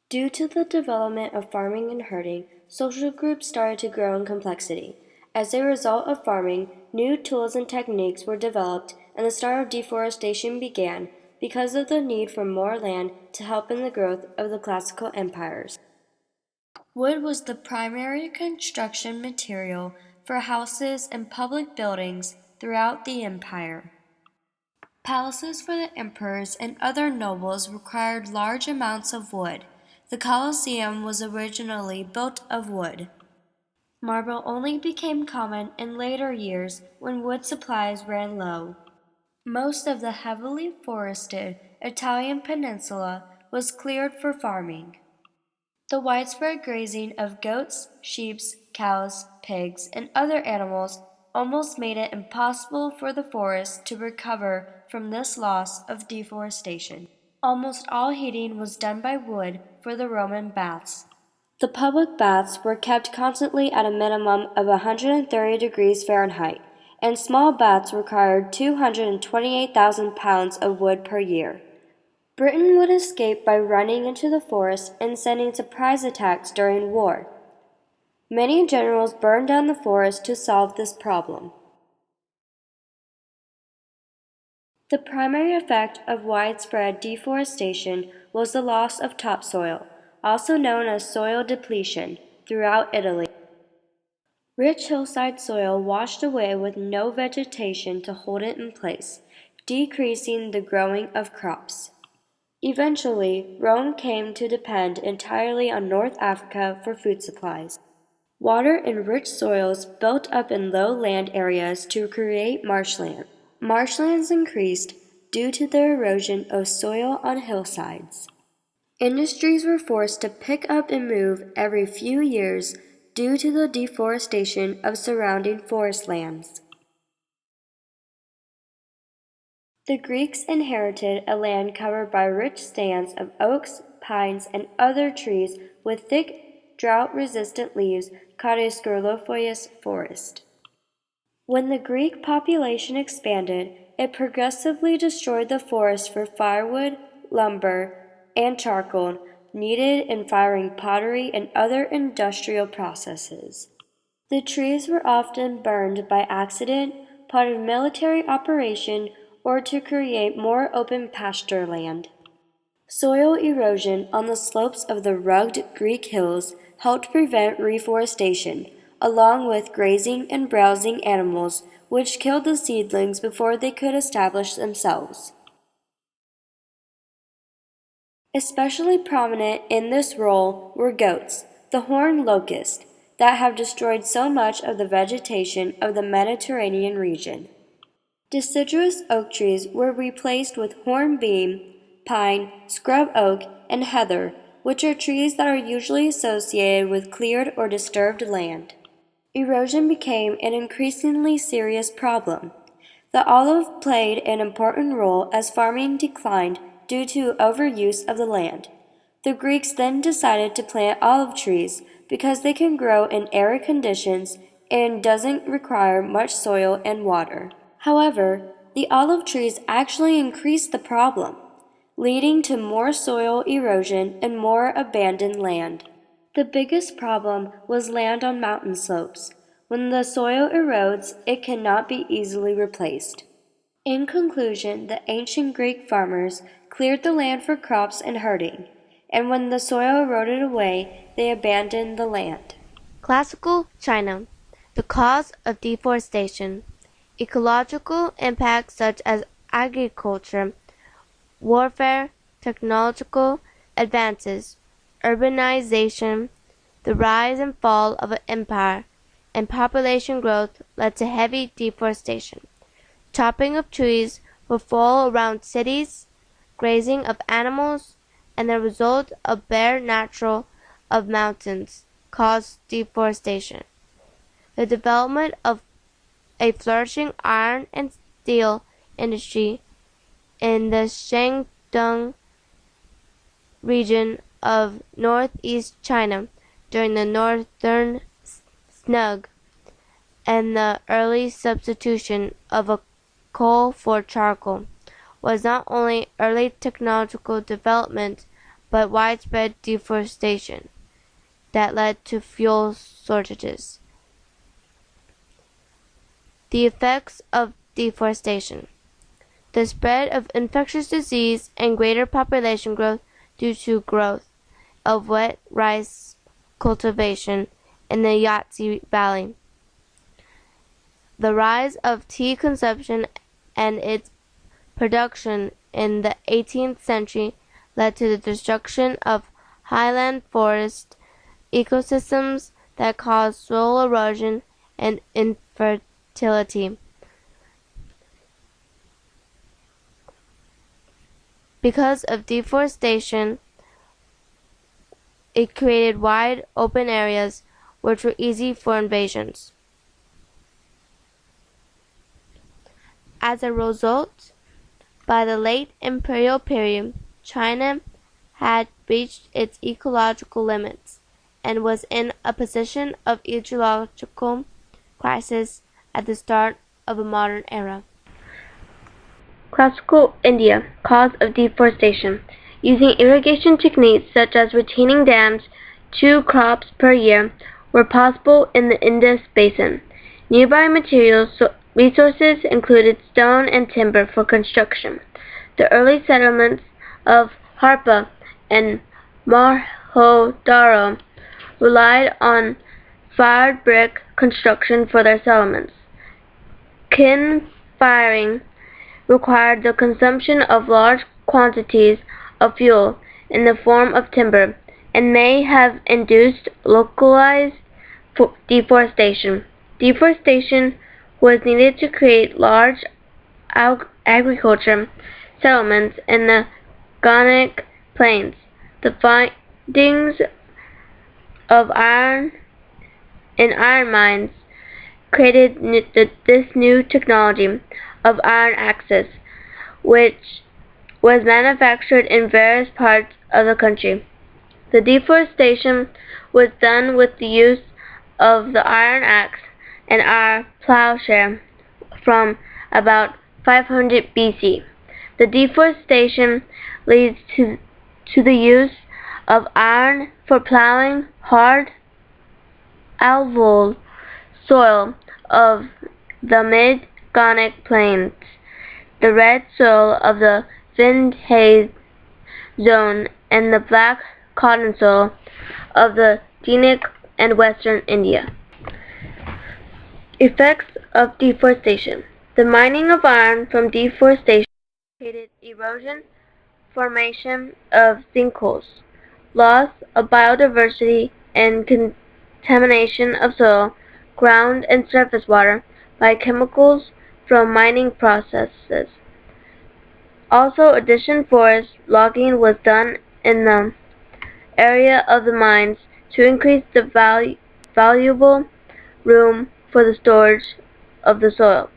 Due to the development of farming and herding, social groups started to grow in complexity. As a result of farming, new tools and techniques were developed, and the start of deforestation began because of the need for more land to help in the growth of the classical empires. Wood was the primary construction material for houses and public buildings throughout the empire. Palaces for the emperors and other nobles required large amounts of wood. The Colosseum was originally built of wood. Marble only became common in later years when wood supplies ran low. Most of the heavily forested Italian peninsula was cleared for farming. The widespread grazing of goats, sheep, cows, pigs, and other animals almost made it impossible for the forest to recover from this loss of deforestation. Almost all heating was done by wood for the Roman baths. The public baths were kept constantly at a minimum of 130 degrees Fahrenheit, and small baths required 228,000 pounds of wood per year. Britain would escape by running into the forest and sending surprise attacks during war. Many generals burned down the forest to solve this problem. The primary effect of widespread deforestation was the loss of topsoil, also known as soil depletion, throughout Italy. Rich hillside soil washed away with no vegetation to hold it in place, decreasing the growing of crops. Eventually, Rome came to depend entirely on North Africa for food supplies. Water in rich soils built up in low land areas to create marshland. Marshlands increased due to the erosion of soil on hillsides. Industries were forced to pick up and move every few years due to the deforestation of surrounding forest lands. The Greeks inherited a land covered by rich stands of oaks, pines, and other trees with thick, drought-resistant leaves called a scaurifolious forest. When the Greek population expanded, it progressively destroyed the forest for firewood, lumber, and charcoal needed in firing pottery and other industrial processes. The trees were often burned by accident, part of military operation, or to create more open pasture land. Soil erosion on the slopes of the rugged Greek hills helped prevent reforestation, along with grazing and browsing animals, which killed the seedlings before they could establish themselves. Especially prominent in this role were goats, the horned locust, that have destroyed so much of the vegetation of the Mediterranean region. Deciduous oak trees were replaced with hornbeam, pine, scrub oak, and heather, which are trees that are usually associated with cleared or disturbed land. Erosion became an increasingly serious problem. The olive played an important role as farming declined due to overuse of the land. The Greeks then decided to plant olive trees because they can grow in arid conditions and doesn't require much soil and water. However, the olive trees actually increased the problem, leading to more soil erosion and more abandoned land. The biggest problem was land on mountain slopes. When the soil erodes, it cannot be easily replaced. In conclusion, the ancient Greek farmers cleared the land for crops and herding, and when the soil eroded away, they abandoned the land. Classical China. The cause of deforestation. Ecological impacts such as agriculture, warfare, technological advances, urbanization, the rise and fall of an empire, and population growth led to heavy deforestation. Chopping of trees would fall around cities, grazing of animals, and the result of bare natural of mountains caused deforestation. The development of a flourishing iron and steel industry in the Shandong region of northeast China during the Northern Snug, and the early substitution of a coal for charcoal was not only early technological development but widespread deforestation that led to fuel shortages. The effects of deforestation. The spread of infectious disease and greater population growth due to growth of wet rice cultivation in the Yangtze Valley. The rise of tea consumption and its production in the 18th century led to the destruction of highland forest ecosystems that caused soil erosion and infertility. Because of deforestation, it created wide open areas which were easy for invasions. As a result, by the late imperial period, China had reached its ecological limits and was in a position of ecological crisis at the start of a modern era. Classical India, cause of deforestation. Using irrigation techniques such as retaining dams, 2 crops per year were possible in the Indus Basin. Nearby resources included stone and timber for construction. The early settlements of Harappa and Mohenjo-daro relied on fired brick construction for their settlements. Kiln firing required the consumption of large quantities of fuel in the form of timber and may have induced localized deforestation. Deforestation was needed to create large agriculture settlements in the Gangetic Plains. The findings of iron in iron mines created this new technology of iron axes, which was manufactured in various parts of the country. The deforestation was done with the use of the iron axe and iron plowshare from about 500 BC. The deforestation leads to the use of iron for plowing hard alluvial soil of the mid-Gangetic Plains, the red soil of the Vindhya zone, and the black cotton soil of the Danakil and western India. Effects of deforestation. The mining of iron from deforestation created erosion, formation of sinkholes, loss of biodiversity, and contamination of soil, ground, and surface water by chemicals from mining processes. Also, addition forest logging was done in the area of the mines to increase the valuable room for the storage of the soil.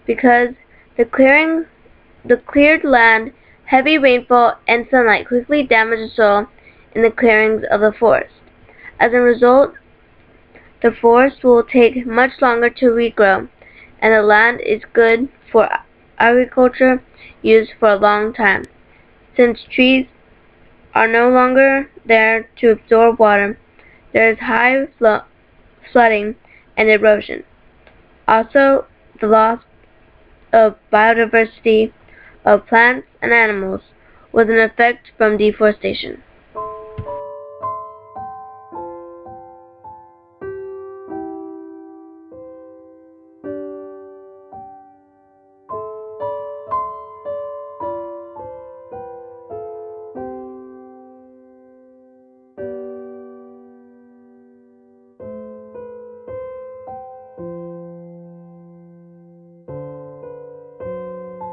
Because the cleared land, heavy rainfall, and sunlight quickly damage the soil in the clearings of the forest. As a result, the forest will take much longer to regrow, and the land is good for agriculture use for a long time. Since trees are no longer there to absorb water, there is high flooding and erosion. Also, the loss of biodiversity of plants and animals was an effect from deforestation.